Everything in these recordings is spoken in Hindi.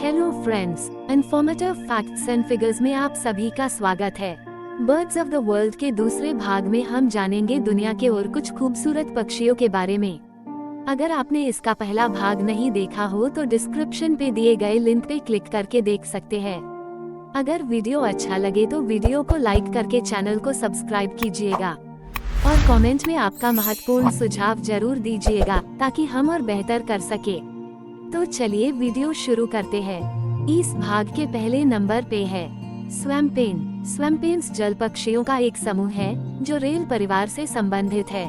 Hello friends, informative facts and figures में आप सभी का स्वागत है। बर्ड्स ऑफ द वर्ल्ड के दूसरे भाग में हम जानेंगे दुनिया के और कुछ खूबसूरत पक्षियों के बारे में। अगर आपने इसका पहला भाग नहीं देखा हो तो डिस्क्रिप्शन पे दिए गए लिंक पे क्लिक करके देख सकते हैं। अगर वीडियो अच्छा लगे तो वीडियो को लाइक करके चैनल को सब्सक्राइब कीजिएगा और कमेंट में आपका महत्वपूर्ण सुझाव जरूर दीजिएगा ताकि हम और बेहतर कर सके। तो चलिए वीडियो शुरू करते हैं। इस भाग के पहले नंबर पे है स्वैम्पेन। स्वैम्पेन्स जल पक्षियों का एक समूह है जो रेल परिवार से संबंधित है।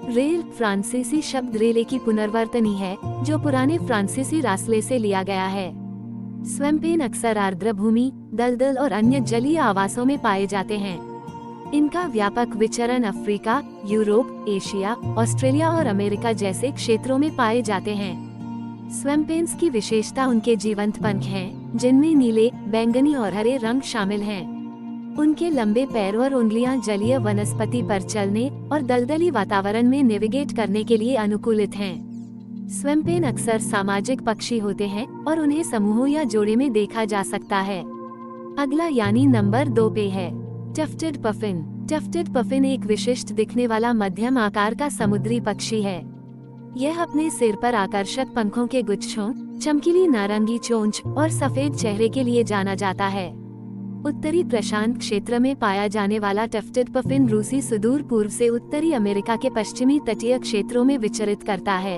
रेल फ्रांसीसी शब्द रेले की पुनर्वर्तनी है जो पुराने फ्रांसीसी रास्ले से लिया गया है। स्वैम्पेन अक्सर आर्द्र भूमि, दलदल और अन्य जलीय आवासों में पाए जाते हैं। इनका व्यापक विचरण अफ्रीका, यूरोप, एशिया, ऑस्ट्रेलिया और अमेरिका जैसे क्षेत्रों में पाए जाते हैं। स्वैम्पेन्स की विशेषता उनके जीवंत पंख हैं, जिनमें नीले, बैंगनी और हरे रंग शामिल हैं। उनके लंबे पैर और उंगलियां जलीय वनस्पति पर चलने और दलदली वातावरण में नेविगेट करने के लिए अनुकूलित हैं। स्वैम्पेन अक्सर सामाजिक पक्षी होते हैं और उन्हें समूहों या जोड़े में देखा जा सकता है। अगला यानी नंबर 2 पे है टफ्टेड पफिन। टफ्टेड पफिन एक विशिष्ट दिखने वाला मध्यम आकार का समुद्री पक्षी है। यह अपने सिर पर आकर्षक पंखों के गुच्छों, चमकीली नारंगी चोंच और सफेद चेहरे के लिए जाना जाता है। उत्तरी प्रशांत क्षेत्र में पाया जाने वाला टफ्टेड पफिन रूसी सुदूर पूर्व से उत्तरी अमेरिका के पश्चिमी तटीय क्षेत्रों में विचरित करता है।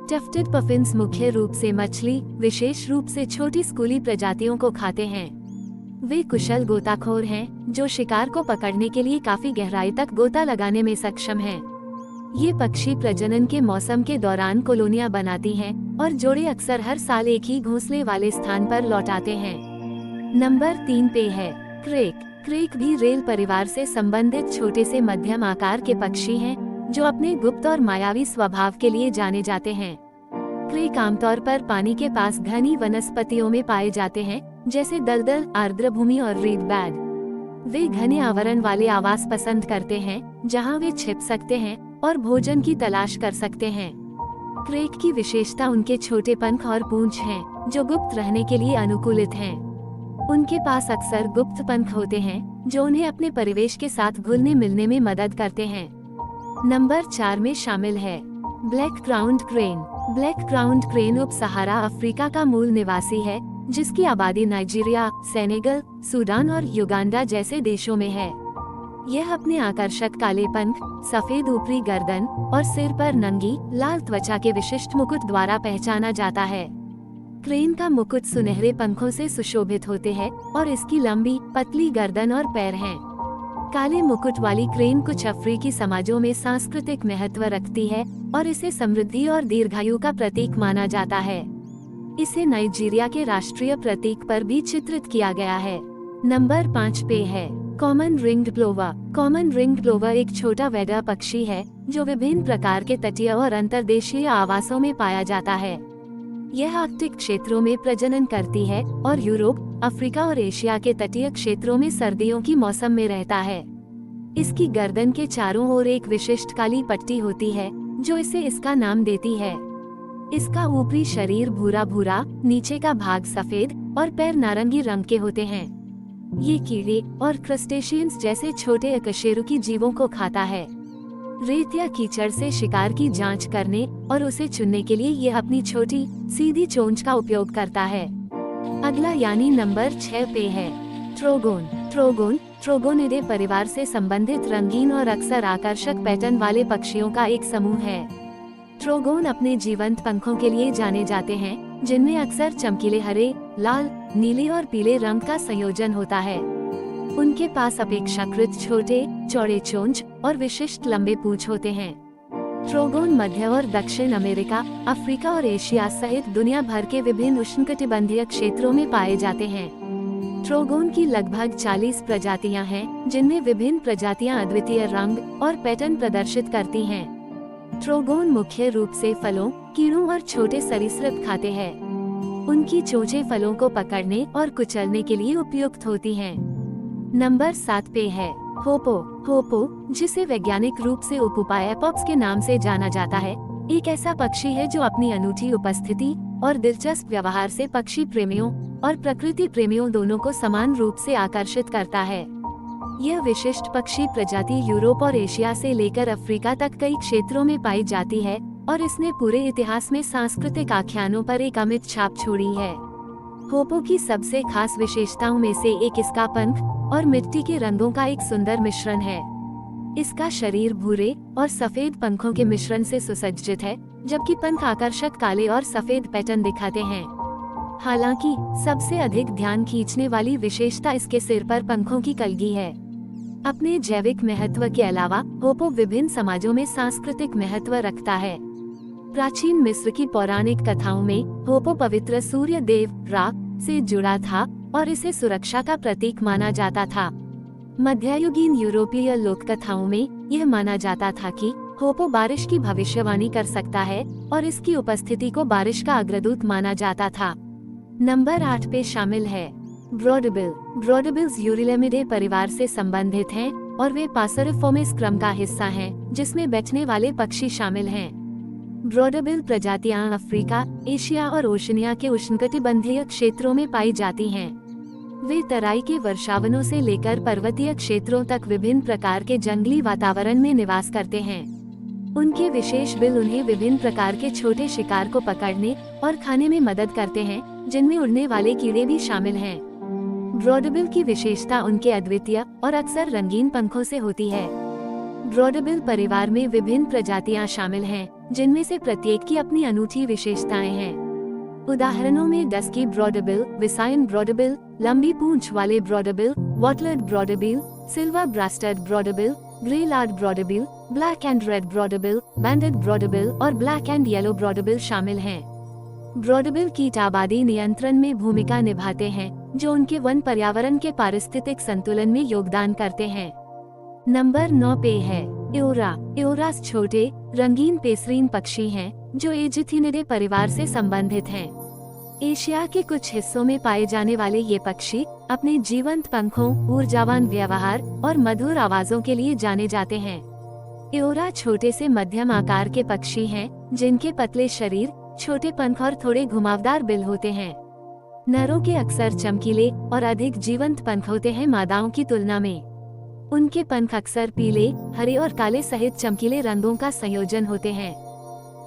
टफ्टेड पफिन्स मुख्य रूप से मछली, विशेष रूप से छोटी स्कूली प्रजातियों को खाते हैं। वे कुशल गोताखोर हैं जो शिकार को पकड़ने के लिए काफी गहराई तक गोता लगाने में सक्षम हैं। ये पक्षी प्रजनन के मौसम के दौरान कॉलोनियां बनाती हैं और जोड़े अक्सर हर साल एक ही घोंसले वाले स्थान पर लौटाते हैं। नंबर 3 पे है क्रेक। क्रेक भी रेल परिवार से संबंधित छोटे से मध्यम आकार के पक्षी हैं जो अपने गुप्त और मायावी स्वभाव के लिए जाने जाते हैं। क्रेक आमतौर पर पानी के पास घनी वनस्पतियों में पाए जाते हैं, जैसे दलदल, आर्द्र भूमि और रीड बेड। वे घने आवरण वाले आवास पसंद करते हैं जहां वे छिप सकते हैं और भोजन की तलाश कर सकते हैं। क्रेक की विशेषता उनके छोटे पंख और पूंछ हैं, जो गुप्त रहने के लिए अनुकूलित हैं। उनके पास अक्सर गुप्त पंख होते हैं जो उन्हें अपने परिवेश के साथ घुलने मिलने में मदद करते हैं। नंबर 4 में शामिल है black crowned crane. Black crowned crane उप सहारा अफ्रीका का मूल निवासी है, जिसकी आबादी नाइजीरिया, सेनेगल, सूडान और युगांडा जैसे देशों में है। यह अपने आकर्षक काले पंख, सफेद ऊपरी गर्दन और सिर पर नंगी लाल त्वचा के विशिष्ट मुकुट द्वारा पहचाना जाता है। क्रेन का मुकुट सुनहरे पंखों से सुशोभित होते हैं और इसकी लंबी, पतली गर्दन और पैर हैं। काले मुकुट वाली क्रेन कुछ अफ्रीकी समाजों में सांस्कृतिक महत्व रखती है और इसे समृद्धि और दीर्घायु का प्रतीक माना जाता है। इसे नाइजीरिया के राष्ट्रीय प्रतीक पर भी चित्रित किया गया है। नंबर 5 पे है common ringed plover. Common ringed plover एक छोटा वैडा पक्षी है जो विभिन्न प्रकार के तटीय और अंतर्देशीय आवासों में पाया जाता है। यह आर्कटिक क्षेत्रों में प्रजनन करती है और यूरोप, अफ्रीका और एशिया के तटीय क्षेत्रों में सर्दियों की मौसम में रहता है। इसकी गर्दन के चारों ओर एक विशिष्ट काली पट्टी होती है जो इसे इसका नाम देती है। इसका ऊपरी शरीर भूरा भूरा, नीचे का भाग सफेद और पैर नारंगी रंग के होते हैं। ये कीड़े और क्रस्टेशियंस जैसे छोटे अकशेरुकी जीवों को खाता है। रेत या कीचड़ से शिकार की जांच करने और उसे चुनने के लिए यह अपनी छोटी सीधी चोंच का उपयोग करता है। अगला यानी नंबर 6 पे है ट्रोगोन। ट्रोगोनिडे परिवार से संबंधित रंगीन और अक्सर आकर्षक पैटर्न वाले पक्षियों का एक समूह है। ट्रोगोन अपने जीवंत पंखों के लिए जाने जाते हैं, जिनमें अक्सर चमकीले हरे, लाल, नीले और पीले रंग का संयोजन होता है। उनके पास अपेक्षाकृत छोटे, चौड़े चोंच और विशिष्ट लंबे पूंछ होते हैं। ट्रोगोन मध्य और दक्षिण अमेरिका, अफ्रीका और एशिया सहित दुनिया भर के विभिन्न उष्णकटिबंधीय क्षेत्रों में पाए जाते हैं। ट्रोगोन की लगभग 40 प्रजातियां हैं, जिनमें विभिन्न प्रजातियां अद्वितीय रंग और पैटर्न प्रदर्शित करती हैं। ट्रोगोन मुख्य रूप से फलों, कीड़ों और छोटे सरीसृप खाते हैं। उनकी चोंचें फलों को पकड़ने और कुचलने के लिए उपयुक्त होती हैं। नंबर 7 पे है होपो, जिसे वैज्ञानिक रूप से उपुपाया पॉप्स के नाम से जाना जाता है, एक ऐसा पक्षी है जो अपनी अनूठी उपस्थिति और दिलचस्प व्यवहार से पक्षी प्रेमियों और प्रकृति प्रेमियों दोनों को समान रूप से आकर्षित करता है। यह विशिष्ट पक्षी प्रजाति यूरोप और एशिया से लेकर अफ्रीका तक कई क्षेत्रों में पाई जाती है और इसने पूरे इतिहास में सांस्कृतिक आख्यानों पर एक अमिट छाप छोड़ी है। होपो की सबसे खास विशेषताओं में से एक इसका पंख और मिट्टी के रंगों का एक सुंदर मिश्रण है। इसका शरीर भूरे और सफेद पंखों के मिश्रण से सुसज्जित है, जबकि पंख आकर्षक काले और सफेद पैटर्न दिखाते हैं। हालांकि सबसे अधिक ध्यान खींचने वाली विशेषता इसके सिर पर पंखों की कलगी है। अपने जैविक महत्व के अलावा होपो विभिन्न समाजों में सांस्कृतिक महत्व रखता है। प्राचीन मिस्र की पौराणिक कथाओं में होपो पवित्र सूर्य देव रा से जुड़ा था और इसे सुरक्षा का प्रतीक माना जाता था। मध्ययुगीन यूरोपीय लोक कथाओं में यह माना जाता था कि होपो बारिश की भविष्यवाणी कर सकता है और इसकी उपस्थिति को बारिश का अग्रदूत माना जाता था। नंबर 8 पे शामिल है ब्रॉडबिल। ब्रॉडबिल्स यूरिलेमिडे परिवार से संबंधित हैं और वे पासरिफोर्मिस क्रम का हिस्सा हैं, जिसमें बैठने वाले पक्षी शामिल हैं। ब्रॉडबिल प्रजातियां अफ्रीका, एशिया और ओशनिया के उष्णकटिबंधीय क्षेत्रों में पाई जाती हैं। वे तराई के वर्षावनों से लेकर पर्वतीय क्षेत्रों तक विभिन्न प्रकार के जंगली वातावरण में निवास करते हैं। उनके विशेष बिल उन्हें विभिन्न प्रकार के छोटे शिकार को पकड़ने और खाने में मदद करते हैं, जिनमें उड़ने वाले कीड़े भी शामिल हैं। ब्रॉडबिल की विशेषता उनके अद्वितीय और अक्सर रंगीन पंखों से होती है। ब्रॉडबिल परिवार में विभिन्न प्रजातियां शामिल हैं, जिनमें से प्रत्येक की अपनी अनूठी विशेषताएं हैं। उदाहरणों में डस्की ब्रॉडबिल, विसायन ब्रॉडबिल, लंबी पूंछ वाले broadbill, wattled broadbill, silver breasted broadbill, grey lored broadbill, black and red broadbill, banded broadbill और ब्लैक एंड येलो ब्रॉडबिल शामिल हैं। ब्रॉडबिल कीट आबादी नियंत्रण में भूमिका निभाते हैं, जो उनके वन पर्यावरण के पारिस्थितिक संतुलन में योगदान करते हैं। नंबर 9 पे है एओरा। एओरास छोटे रंगीन पेसरीन पक्षी हैं, जो एजिथिनिडे परिवार से संबंधित हैं। एशिया के कुछ हिस्सों में पाए जाने वाले ये पक्षी अपने जीवंत पंखों, ऊर्जावान व्यवहार और मधुर आवाजों के लिए जाने जाते हैं। एओरा छोटे से मध्यम आकार के पक्षी हैं, जिनके पतले शरीर, छोटे पंख और थोड़े घुमावदार बिल होते हैं। नरों के अक्सर चमकीले और अधिक जीवंत पंख होते हैं मादाओं की तुलना में। उनके पंख अक्सर पीले, हरे और काले सहित चमकीले रंगों का संयोजन होते हैं।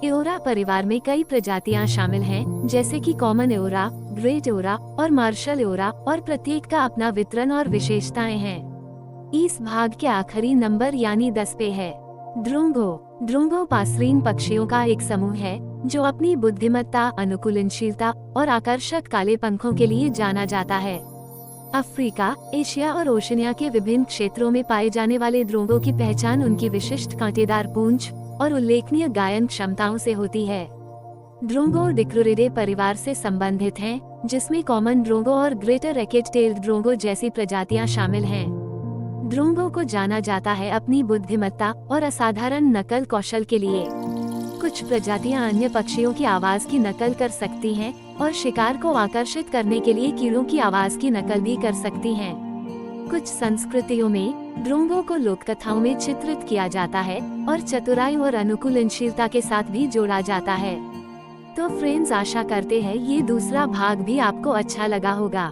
एओरा परिवार में कई प्रजातियां शामिल हैं, जैसे कि कॉमन एओरा, ग्रेट एओरा और मार्शल एओरा, और प्रत्येक का अपना वितरण और विशेषताएं हैं। इस भाग के आखिरी नंबर यानी 10 पे है ड्रोंगो। ड्रोंगो पासरीन पक्षियों का एक समूह है, जो अपनी बुद्धिमत्ता, अनुकूलनशीलता और आकर्षक काले पंखों के लिए जाना जाता है। अफ्रीका, एशिया और ओशनिया के विभिन्न क्षेत्रों में पाए जाने वाले ड्रोंगो की पहचान उनकी विशिष्ट कांटेदार पूंछ और उल्लेखनीय गायन क्षमताओं से होती है। ड्रोंगो डिक्रूरिडे परिवार से संबंधित हैं, जिसमें कॉमन ड्रोंगो और ग्रेटर रैकेट टेल्ड ड्रोंगो जैसी प्रजातियां शामिल हैं। ड्रोंगो को जाना जाता है अपनी बुद्धिमत्ता और असाधारण नकल कौशल के लिए। कुछ प्रजातियां अन्य पक्षियों की आवाज की नकल कर सकती हैं और शिकार को आकर्षित करने के लिए कीड़ों की आवाज की नकल भी कर सकती हैं। कुछ संस्कृतियों में ड्रोंगो को लोक कथाओं में चित्रित किया जाता है और चतुराई और अनुकूलनशीलता के साथ भी जोड़ा जाता है। तो फ्रेंड्स, आशा करते हैं ये दूसरा भाग भी आपको अच्छा लगा होगा।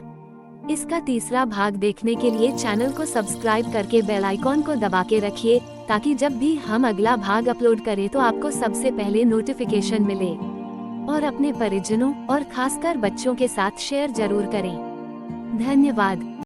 इसका तीसरा भाग देखने के लिए चैनल को सब्सक्राइब करके बेल आइकॉन को दबा के रखिए, ताकि जब भी हम अगला भाग अपलोड करें तो आपको सबसे पहले नोटिफिकेशन मिले। और अपने परिजनों और खासकर बच्चों के साथ शेयर जरूर करें। धन्यवाद।